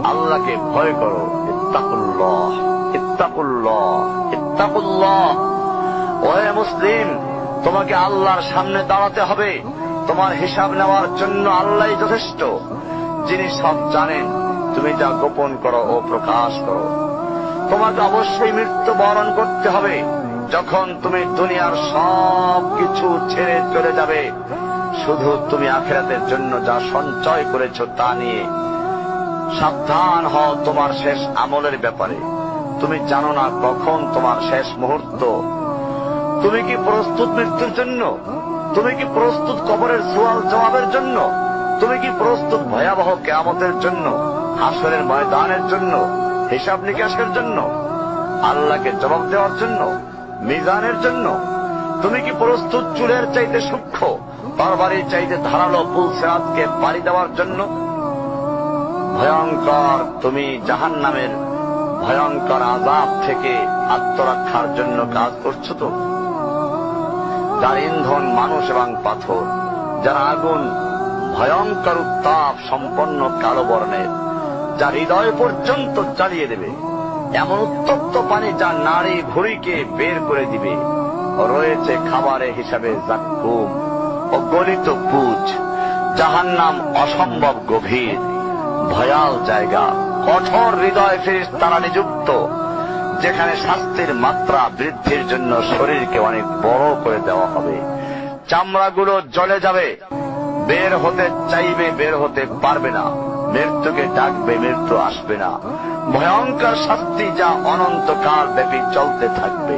আল্লাহকে ভয় করো। ইত্তাকুল্লাহ, ইত্তাকুল্লাহ, ইত্তাকুল্লাহ। ওহে মুসলিম, তোমাকে আল্লাহর সামনে দাঁড়াতে হবে। তোমার হিসাব নেওয়ার জন্য আল্লাহই যথেষ্ট, যিনি সব জানেন। তুমি যা গোপন করো ও প্রকাশ করো। তোমাকে অবশ্যই মৃত্যু বরণ করতে হবে। যখন তুমি দুনিয়ার সব কিছু ছেড়ে চলে যাবে, শুধু তুমি আখিরাতের জন্য যা সঞ্চয় করেছ তা নিয়ে সাবধান হও তোমার শেষ আমলের ব্যাপারে। তুমি জানো না কখন তোমার শেষ মুহূর্ত। তুমি কি প্রস্তুত মৃত্যুর জন্য? তুমি কি প্রস্তুত কবরের সওয়াল জবাবের জন্য? তুমি কি প্রস্তুত ভয়াবহ কিয়ামতের জন্য, হাসরের ময়দানের জন্য, হিসাব নিকাশের জন্য, আল্লাহকে জবাব দেওয়ার জন্য, মিজানের জন্য? তুমি কি প্রস্তুত চুলের চাইতে সূক্ষ্ম, তরবারির চাইতে ধারালো পুলসিরাতকে পাড়ি দেওয়ার জন্য? ভয়ঙ্কর তুমি জাহান্নামের ভয়ঙ্কর আযাব থেকে আত্মরক্ষার জন্য কাজ করছো তো? যার ইন্ধন মানুষ এবং পাথর, যার আগুন ভয়ঙ্কর উত্তাপ সম্পন্ন কালো বর্ণের, যা হৃদয় পর্যন্ত জ্বালিয়ে দেবে, এমন উত্তপ্ত পানি যা নাড়ি ভুঁড়িকে বের করে দিবে। রয়েছে খাবারের হিসাবে জাক্কুম ও গলিত পুঁজ। জাহান্নাম অসম্ভব গভীর, ভয়াল জায়গা। কঠোর হৃদয় ফেরেশতারা নিযুক্ত, যেখানে শাস্তির মাত্রা বৃদ্ধির জন্য শরীরকে অনেক বড় করে দেওয়া হবে। চামড়াগুলো জ্বলে যাবে, বের হতে চাইবে, বের হতে পারবে না। মৃত্যুকে ডাকবে, মৃত্যু আসবে না। ভয়ঙ্কর শাস্তি যা অনন্তকাল ব্যাপী চলতে থাকবে।